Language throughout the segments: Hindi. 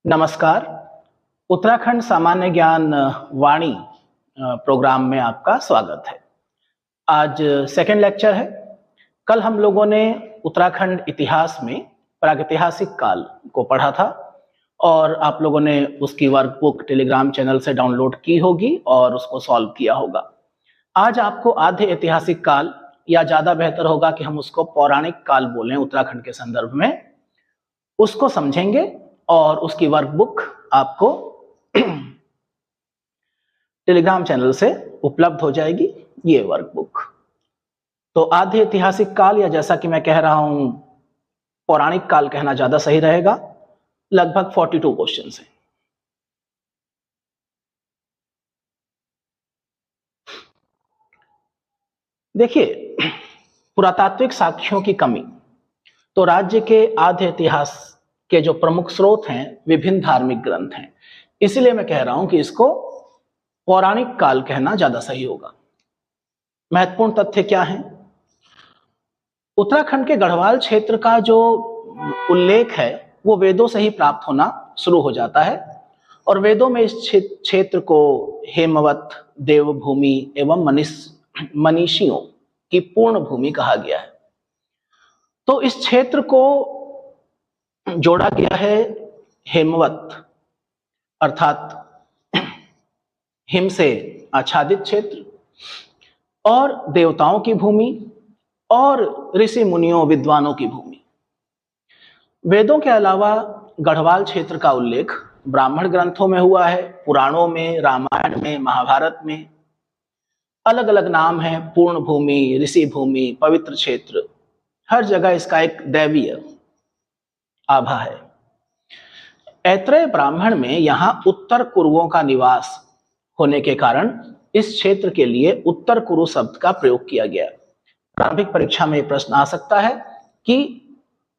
नमस्कार। उत्तराखंड सामान्य ज्ञान वाणी प्रोग्राम में आपका स्वागत है। आज सेकंड लेक्चर है। कल हम लोगों ने उत्तराखंड इतिहास में प्रागैतिहासिक काल को पढ़ा था और आप लोगों ने उसकी वर्कबुक टेलीग्राम चैनल से डाउनलोड की होगी और उसको सॉल्व किया होगा। आज आपको आधे ऐतिहासिक काल या ज़्यादा बेहतर होगा कि हम उसको पौराणिक काल बोलें उत्तराखंड के संदर्भ में, उसको समझेंगे और उसकी वर्कबुक आपको टेलीग्राम चैनल से उपलब्ध हो जाएगी। ये वर्कबुक तो आधे ऐतिहासिक काल या जैसा कि मैं कह रहा हूं पौराणिक काल कहना ज्यादा सही रहेगा। लगभग 42 क्वेश्चन है। देखिए, पुरातात्विक साक्ष्यों की कमी तो राज्य के आधे इतिहास के जो प्रमुख स्रोत हैं विभिन्न धार्मिक ग्रंथ हैं, इसलिए मैं कह रहा हूं कि इसको पौराणिक काल कहना ज्यादा सही होगा। महत्वपूर्ण तथ्य क्या है? उत्तराखंड के गढ़वाल क्षेत्र का जो उल्लेख है वो वेदों से ही प्राप्त होना शुरू हो जाता है और वेदों में इस क्षेत्र को हेमवत, देवभूमि एवं मनीषियों की पूर्ण भूमि कहा गया है। तो इस क्षेत्र को जोड़ा गया है हेमवत अर्थात हिम से आच्छादित क्षेत्र और देवताओं की भूमि और ऋषि मुनियों विद्वानों की भूमि। वेदों के अलावा गढ़वाल क्षेत्र का उल्लेख ब्राह्मण ग्रंथों में हुआ है, पुराणों में, रामायण में, महाभारत में। अलग अलग नाम है, पूर्ण भूमि, ऋषि भूमि, पवित्र क्षेत्र। हर जगह इसका एक दैवीय आभा है। ऐत्रेय ब्राह्मण में यहां उत्तर कुरुओं का निवास होने के कारण इस क्षेत्र के लिए उत्तर कुरु शब्द का प्रयोग किया गया। प्रारंभिक परीक्षा में प्रश्न आ सकता है कि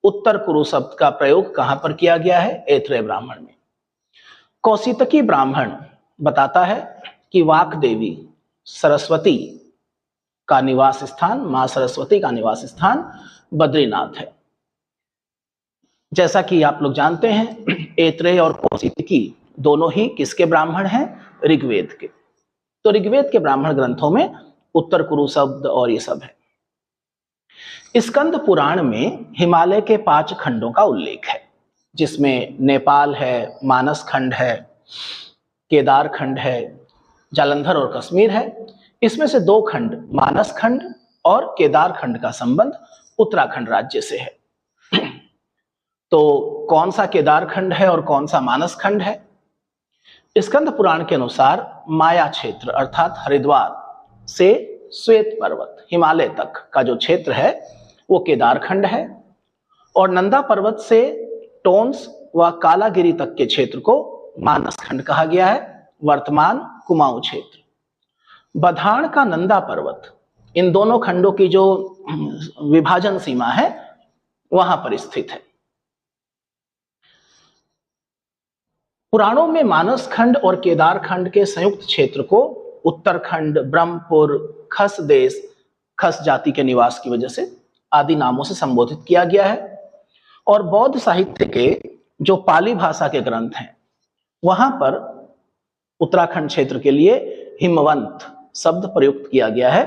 उत्तर कुरु शब्द का प्रयोग कहां पर किया गया है? ऐत्रेय ब्राह्मण में। कौशितकी ब्राह्मण बताता है कि वाक देवी सरस्वती का निवास स्थान, मां सरस्वती का निवास स्थान बद्रीनाथ है। जैसा कि आप लोग जानते हैं, ऐत्रेय और कौशितकी दोनों ही किसके ब्राह्मण हैं? ऋग्वेद के। तो ऋग्वेद के ब्राह्मण ग्रंथों में उत्तर कुरु शब्द और ये सब है। स्कंद पुराण में हिमालय के 5 खंडों का उल्लेख है, जिसमें नेपाल है, मानस खंड है, केदार खंड है, जालंधर और कश्मीर है। इसमें से 2 खंड मानस खंड और केदार खंड का संबंध उत्तराखंड राज्य से है। तो कौन सा केदार खंड है और कौन सा मानस खंड है? स्कंद पुराण के अनुसार माया क्षेत्र अर्थात हरिद्वार से श्वेत पर्वत हिमालय तक का जो क्षेत्र है वो केदार खंड है और नंदा पर्वत से टोंस व कालागिरी तक के क्षेत्र को मानस खंड कहा गया है, वर्तमान कुमाऊं क्षेत्र। बधाण का नंदा पर्वत इन दोनों खंडों की जो विभाजन सीमा है वहां पर स्थित है। पुराणों में मानस खंड और केदार खंड के संयुक्त क्षेत्र को उत्तरखंड, ब्रह्मपुर, खस देश, खस जाति के निवास की वजह से आदि नामों से संबोधित किया गया है। और बौद्ध साहित्य के जो पाली भाषा के ग्रंथ हैं वहां पर उत्तराखंड क्षेत्र के लिए हिमवंत शब्द प्रयुक्त किया गया है।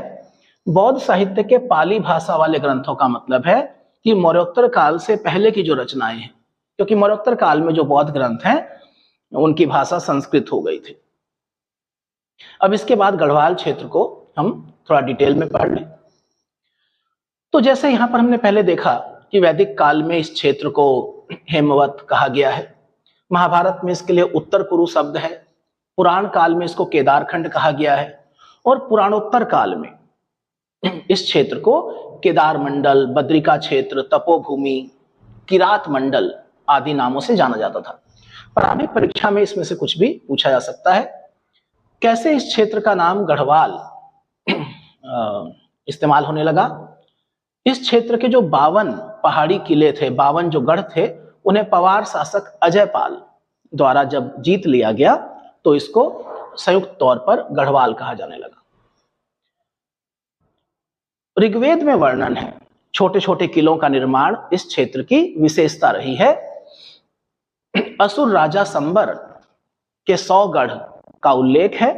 बौद्ध साहित्य के पाली भाषा वाले ग्रंथों का मतलब है कि मौर्योत्तर काल से पहले की जो रचनाएं हैं, क्योंकि मौर्योत्तर काल में जो बौद्ध ग्रंथ हैं उनकी भाषा संस्कृत हो गई थी। अब इसके बाद गढ़वाल क्षेत्र को हम थोड़ा डिटेल में पढ़ लें। तो जैसे यहां पर हमने पहले देखा कि वैदिक काल में इस क्षेत्र को हेमवत कहा गया है, महाभारत में इसके लिए उत्तर कुरु शब्द है, पुराण काल में इसको केदारखंड कहा गया है और पुराणोत्तर काल में इस क्षेत्र को केदार मंडल, बद्रिका क्षेत्र, तपोभूमि, किरात मंडल आदि नामों से जाना जाता था। प्रारंभिक परीक्षा में इसमें से कुछ भी पूछा जा सकता है। कैसे इस क्षेत्र का नाम गढ़वाल इस्तेमाल होने लगा? इस क्षेत्र के जो 52 पहाड़ी किले थे, 52 जो गढ़ थे, उन्हें पवार शासक अजयपाल द्वारा जब जीत लिया गया तो इसको संयुक्त तौर पर गढ़वाल कहा जाने लगा। ऋग्वेद में वर्णन है छोटे छोटे किलों का निर्माण इस क्षेत्र की विशेषता रही है। असुर राजा संबर के 100 गढ़ का उल्लेख है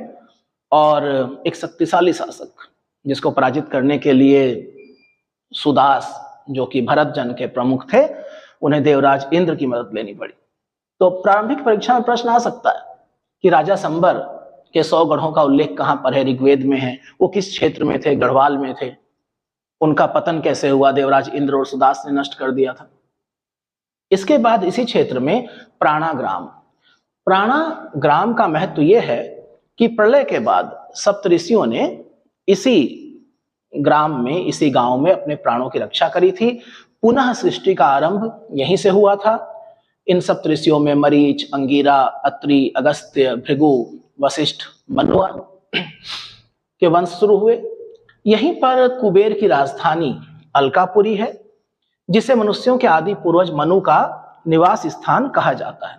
और एक शक्तिशाली शासक जिसको पराजित करने के लिए सुदास, जो कि भरत जन के प्रमुख थे, उन्हें देवराज इंद्र की मदद लेनी पड़ी। तो प्रारंभिक परीक्षा में प्रश्न आ सकता है कि राजा संबर के 100 गढ़ों का उल्लेख कहां पर है, ऋग्वेद में है, वो किस क्षेत्र में थे, गढ़वाल में थे, उनका पतन कैसे हुआ, देवराज इंद्र और सुदास ने नष्ट कर दिया था। इसके बाद इसी क्षेत्र में प्राणाग्राम का महत्व यह है कि प्रलय के बाद सप्तऋषियों ने इसी ग्राम में, इसी गांव में अपने प्राणों की रक्षा करी थी। पुनः सृष्टि का आरंभ यहीं से हुआ था। इन सप्तऋषियों में मरीच, अंगिरा, अत्रि, अगस्त्य, भृगु, वशिष्ठ, मनु के वंश शुरू हुए। यहीं पर कुबेर की राजधानी अलकापुरी है, जिसे मनुष्यों के आदि पूर्वज मनु का निवास स्थान कहा जाता है।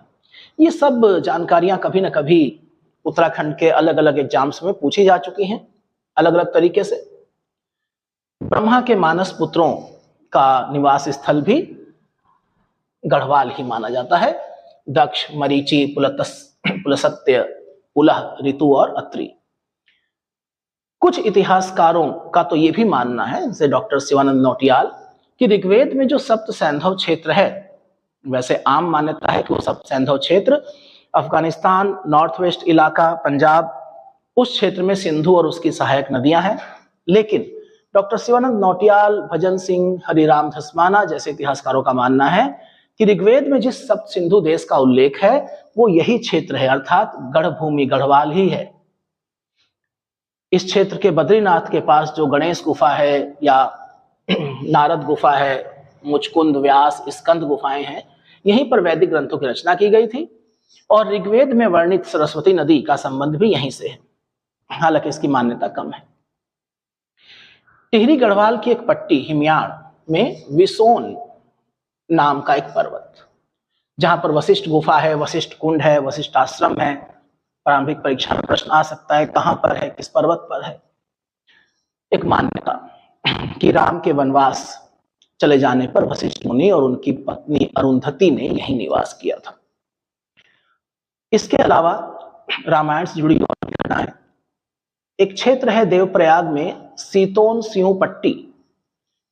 ये सब जानकारियां कभी न कभी उत्तराखंड के अलग अलग एग्जाम्स में पूछी जा चुकी हैं अलग अलग तरीके से। ब्रह्मा के मानस पुत्रों का निवास स्थल भी गढ़वाल ही माना जाता है। दक्ष, मरीचि, पुलसत्य, पुलह, ऋतु और अत्रि। कुछ इतिहासकारों का तो ये भी मानना है, जैसे डॉक्टर शिवानंद नौटियाल, कि ऋग्वेद में जो सप्त सैंधव क्षेत्र है, वैसे आम मान्यता है कि वो सप्त सैंधव क्षेत्र अफगानिस्तान, नॉर्थ वेस्ट इलाका, पंजाब, उस क्षेत्र में सिंधु और उसकी सहायक नदियां हैं। लेकिन डॉक्टर शिवानंद नौटियाल, भजन सिंह, हरिराम धस्माना जैसे इतिहासकारों का मानना है कि ऋग्वेद में जिस सप्त सिंधु देश का उल्लेख है वो यही क्षेत्र है, अर्थात गढ़भूमि, गढ़वाल ही है। इस क्षेत्र के बद्रीनाथ के पास जो गणेश गुफा है या नारद गुफा है, मुचकुंद, व्यास, स्कंद गुफाएं हैं, यहीं पर वैदिक ग्रंथों की रचना की गई थी और ऋग्वेद में वर्णित सरस्वती नदी का संबंध भी यहीं से है, हालांकि इसकी मान्यता कम है। टिहरी गढ़वाल की एक पट्टी हिमयाण में विसोन नाम का एक पर्वत, जहां पर वशिष्ठ गुफा है, वशिष्ठ कुंड है, वशिष्ठ आश्रम है। प्रारंभिक परीक्षा में प्रश्न आ सकता है कहां पर है, किस पर्वत पर है। एक मान्यता कि राम के वनवास चले जाने पर वशिष्ठ मुनि और उनकी पत्नी अरुंधति ने यहीं निवास किया था। इसके अलावा रामायण से जुड़ी और घटनाएं, एक क्षेत्र है देवप्रयाग में सीतोन सिंह पट्टी।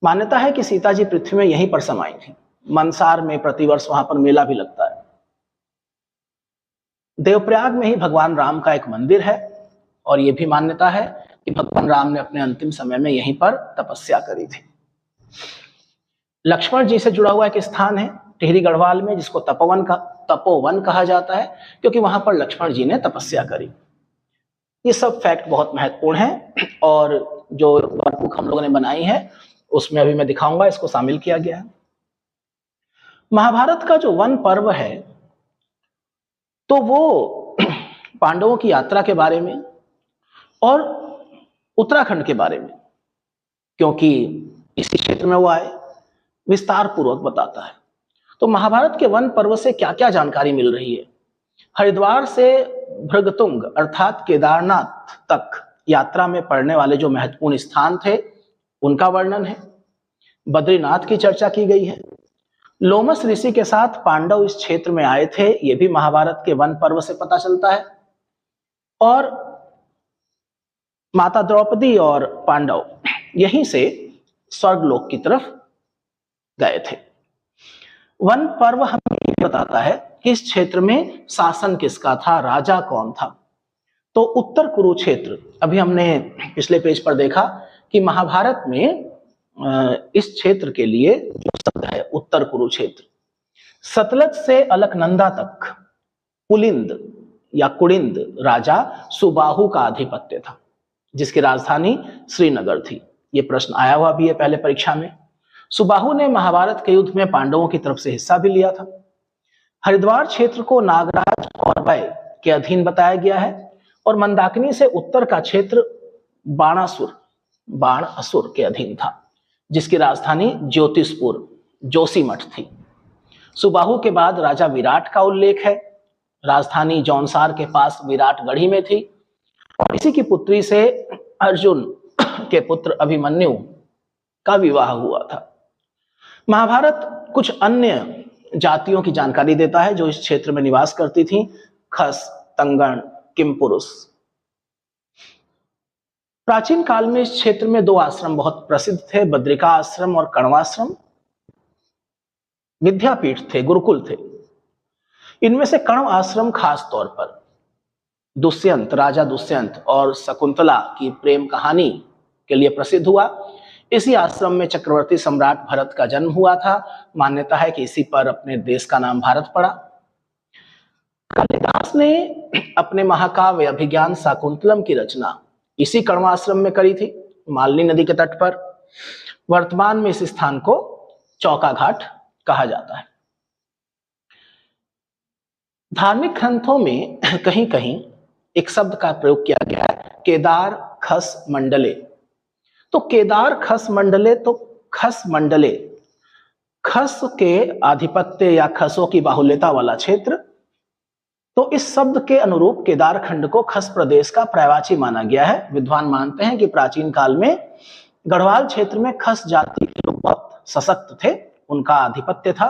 मान्यता है कि सीता जी पृथ्वी में यहीं पर समाई थी। मनसार में प्रतिवर्ष वहां पर मेला भी लगता है। देवप्रयाग में ही भगवान राम का एक मंदिर है और यह भी मान्यता है कि भगवान राम ने अपने अंतिम समय में यहीं पर तपस्या करी थी। लक्ष्मण जी से जुड़ा हुआ एक स्थान है टिहरी गढ़वाल में, जिसको तपोवन कहा जाता है, क्योंकि वहां पर लक्ष्मण जी ने तपस्या करी। ये सब फैक्ट बहुत महत्वपूर्ण है और जो वर्कबुक हम लोगों ने बनाई है उसमें अभी मैं दिखाऊंगा, इसको शामिल किया गया है। महाभारत का जो वन पर्व है तो वो पांडवों की यात्रा के बारे में और उत्तराखंड के बारे में, क्योंकि इसी क्षेत्र में वो आए, विस्तार पूर्वक बताता है। तो महाभारत के वन पर्व से क्या क्या जानकारी मिल रही है। हरिद्वार से भृगतुंग अर्थात केदारनाथ तक यात्रा में पड़ने वाले जो महत्वपूर्ण स्थान थे उनका वर्णन है। बद्रीनाथ की चर्चा की गई है। लोमस ऋषि के साथ पांडव इस क्षेत्र में आए थे, यह भी महाभारत के वन पर्व से पता चलता है। और माता द्रौपदी और पांडव यहीं से स्वर्गलोक की तरफ गए थे। वन पर्व हमें बताता है कि इस क्षेत्र में शासन किसका था, राजा कौन था। तो उत्तर कुरुक्षेत्र, अभी हमने पिछले पेज पर देखा कि महाभारत में इस क्षेत्र के लिए जो शब्द है उत्तर कुरुक्षेत्र, सतलज से अलकनंदा तक कुलिंद या कुड़िंद राजा सुबाहु का आधिपत्य था, जिसकी राजधानी श्रीनगर थी। यह प्रश्न आया हुआ भी है पहले परीक्षा में। सुबाहु ने महाभारत के युद्ध में पांडवों की तरफ से हिस्सा भी लिया था। हरिद्वार क्षेत्र को नागराज और वै के अधीन बताया गया है और मंदाकिनी से उत्तर का क्षेत्र बाण असुर के अधीन था, जिसकी राजधानी ज्योतिषपुर जोशीमठ थी। सुबाहु के बाद राजा विराट का उल्लेख है। राजधानी जौनसार के पास विराटगढ़ी में थी और इसी की पुत्री से अर्जुन के पुत्र अभिमन्यु का विवाह हुआ था। महाभारत कुछ अन्य जातियों की जानकारी देता है जो इस क्षेत्र में निवास करती थी, खस, तंगण, किमपुरुष। प्राचीन काल में इस क्षेत्र में 2 आश्रम बहुत प्रसिद्ध थे, बद्रिका आश्रम और कण्वाश्रम। विद्यापीठ थे, गुरुकुल थे। इनमें से कण्व आश्रम खास तौर पर दुष्यंत, राजा दुष्यंत और शकुंतला की प्रेम कहानी के लिए प्रसिद्ध हुआ। इसी आश्रम में चक्रवर्ती सम्राट भरत का जन्म हुआ था। मान्यता है कि इसी पर अपने देश का नाम भारत पड़ा। कालिदास ने अपने महाकाव्य अभिज्ञान शाकुंतलम की रचना इसी कण्वाश्रम में करी थी, मालनी नदी के तट पर। वर्तमान में इस स्थान को चौका घाट कहा जाता है। धार्मिक ग्रंथों में कहीं कहीं एक शब्द का प्रयोग किया गया है, केदार खस मंडले। तो केदार खस मंडले, तो खस मंडले खस के आधिपत्य या खसों की बाहुल्यता वाला क्षेत्र। तो इस शब्द के अनुरूप केदार खंड को खस प्रदेश का पर्यायवाची माना गया है। विद्वान मानते हैं कि प्राचीन काल में गढ़वाल क्षेत्र में खस जाति के लोग बहुत सशक्त थे, उनका आधिपत्य था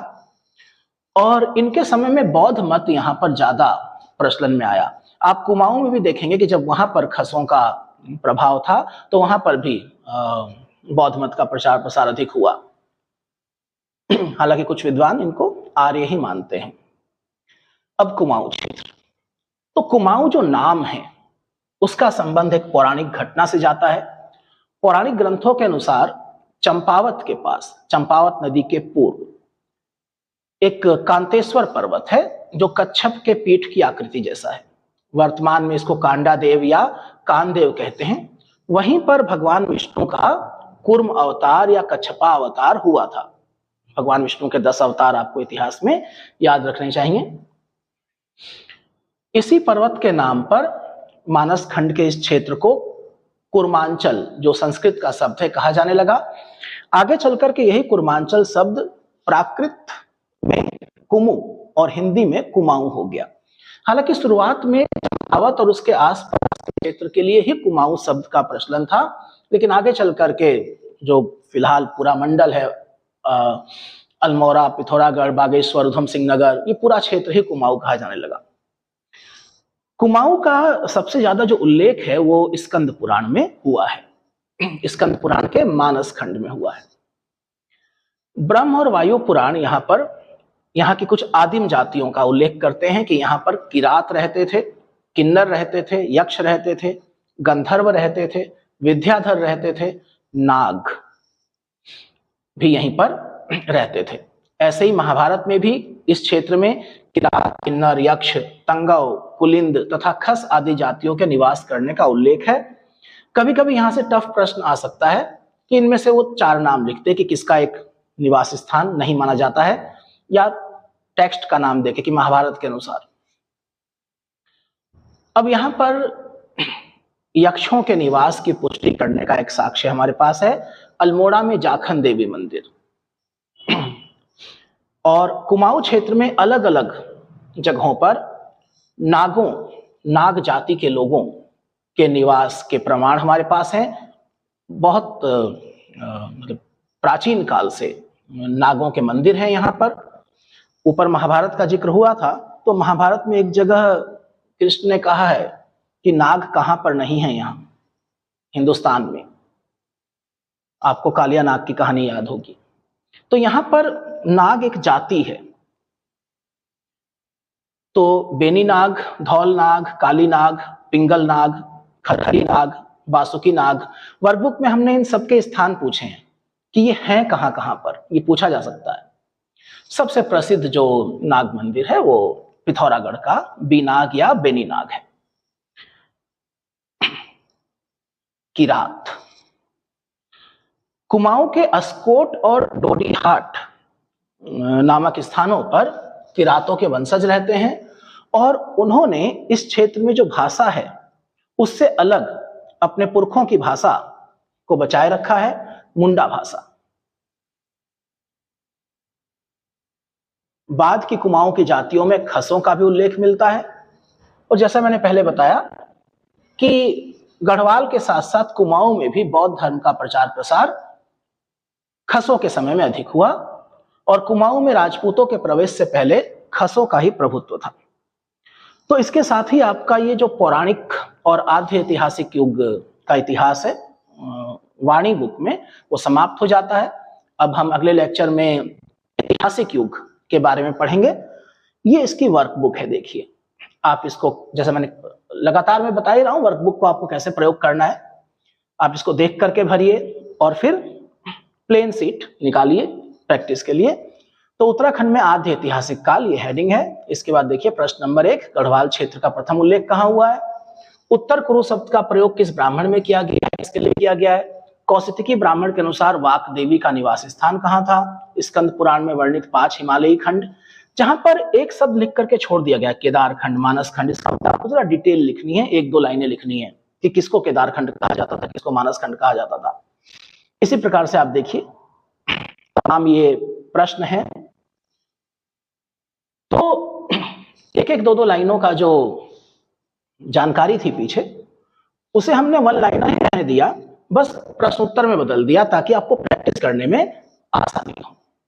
और इनके समय में बौद्ध मत यहाँ पर ज्यादा प्रचलन में आया। आप कुमाऊं में भी देखेंगे कि जब वहां पर खसों का प्रभाव था तो वहां पर भी बौद्ध मत का प्रचार प्रसार अधिक हुआ। हालांकि कुछ विद्वान इनको आर्य ही मानते हैं। अब कुमाऊं क्षेत्र, तो कुमाऊं जो नाम है उसका संबंध एक पौराणिक घटना से जाता है। पौराणिक ग्रंथों के अनुसार चंपावत के पास, चंपावत नदी के पूर्व एक कांतेश्वर पर्वत है जो कच्छप के पीठ की आकृति जैसा है। वर्तमान में इसको कांडादेव या कानदेव कहते हैं। वहीं पर भगवान विष्णु का कूर्म अवतार या कच्छपा अवतार हुआ था। भगवान विष्णु के 10 अवतार आपको इतिहास में याद रखने चाहिए। इसी पर्वत के नाम पर मानस खंड के इस क्षेत्र को कुर्मांचल, जो संस्कृत का शब्द है, कहा जाने लगा। आगे चलकर के यही कुर्मांचल शब्द प्राकृत में कुमु और हिंदी में कुमाऊं हो गया। हालांकि शुरुआत में चंपावत और उसके आसपास के क्षेत्र के लिए ही कुमाऊं शब्द का प्रचलन था, लेकिन आगे चल करके जो फिलहाल पूरा मंडल है, अल्मोड़ा, पिथौरागढ़, बागेश्वर, उधम सिंह नगर, ये पूरा क्षेत्र ही कुमाऊं कहा जाने लगा। कुमाऊं का सबसे ज्यादा जो उल्लेख है वो स्कंद पुराण में हुआ है। स्कंद पुराण के मानस खंड में हुआ है। ब्रह्म और वायु पुराण यहाँ की कुछ आदिम जातियों का उल्लेख करते हैं कि यहाँ पर किरात रहते थे, किन्नर रहते थे, यक्ष रहते थे, गंधर्व रहते थे, विद्याधर रहते थे, नाग भी यहीं पर रहते थे। ऐसे ही महाभारत में भी इस क्षेत्र में किरात, किन्नर, यक्ष, तंगव, कुलिंद तथा खस आदि जातियों के निवास करने का उल्लेख है। कभी कभी यहाँ से टफ प्रश्न आ सकता है कि इनमें से वो 4 नाम लिखते कि किसका एक निवास स्थान नहीं माना जाता है, या टेक्स्ट का नाम देके कि महाभारत के अनुसार। अब यहाँ पर यक्षों के निवास की पुष्टि करने का एक साक्ष्य हमारे पास है, अल्मोड़ा में जाखन देवी मंदिर। और कुमाऊं क्षेत्र में अलग अलग जगहों पर नाग जाति के लोगों के निवास के प्रमाण हमारे पास हैं। बहुत मतलब प्राचीन काल से नागों के मंदिर हैं यहाँ पर। ऊपर महाभारत का जिक्र हुआ था, तो महाभारत में एक जगह कृष्ण ने कहा है कि नाग कहां पर नहीं है यहाँ हिंदुस्तान में। आपको कालिया नाग की कहानी याद होगी। तो यहां पर नाग एक जाति है। तो बेनी नाग, धौल नाग, काली नाग, पिंगल नाग, खरहरी नाग, बासुकी नाग, वर्कबुक में हमने इन सबके स्थान पूछे हैं कि ये हैं कहां कहां पर, ये पूछा जा सकता है। सबसे प्रसिद्ध जो नाग मंदिर है वो पिथौरागढ़ का बीनाग या बेनी नाग है। किरात, कुमाऊं के अस्कोट और डोडीहाट नामक स्थानों पर किरातों के वंशज रहते हैं और उन्होंने इस क्षेत्र में जो भाषा है उससे अलग अपने पुरखों की भाषा को बचाए रखा है, मुंडा भाषा। बाद की कुमाऊं की जातियों में खसों का भी उल्लेख मिलता है। और जैसा मैंने पहले बताया कि गढ़वाल के साथ साथ कुमाऊं में भी बौद्ध धर्म का प्रचार प्रसार खसों के समय में अधिक हुआ। और कुमाऊं में राजपूतों के प्रवेश से पहले खसों का ही प्रभुत्व था। तो इसके साथ ही आपका ये जो पौराणिक और आध्य ऐतिहासिक युग का इतिहास है वाणी बुक में, वो समाप्त हो जाता है। अब हम अगले लेक्चर में ऐतिहासिक युग के बारे में पढ़ेंगे। ये इसकी वर्कबुक है, देखिए आप इसको, जैसे मैंने लगातार मैं बता ही रहा हूं वर्कबुक को आपको कैसे प्रयोग करना है। आप इसको देख करके भरिए और फिर प्लेन सीट निकालिए प्रैक्टिस के लिए। तो उत्तराखंड में आद्य ऐतिहासिक काल, ये हेडिंग है। इसके बाद देखिए प्रश्न नंबर 1, गढ़वाल क्षेत्र का प्रथम उल्लेख कहां हुआ है? उत्तर कुरु शब्द का प्रयोग किस ब्राह्मण में किया गया है, इसके लिए किया गया है? कौशिकी ब्राह्मण के अनुसार वाक देवी का निवास स्थान कहां था? स्कंद पुराण में वर्णित 5 हिमालयी खंड, जहां पर एक शब्द लिख करके छोड़ दिया गया केदार खंड, मानस खंड। इसका आपको जरा डिटेल लिखनी है, 1-2 लाइनें लिखनी है कि किसको केदार खंड कहा जाता था, किसको मानस खंड कहा जाता था। इसी प्रकार से आप देखिए तमाम ये प्रश्न हैं। तो 1-1, 2-2 लाइनों का जो जानकारी थी पीछे, उसे हमने 1 लाइनर रहने दिया, बस प्रश्न उत्तर में बदल दिया ताकि आपको प्रैक्टिस करने में आसानी हो।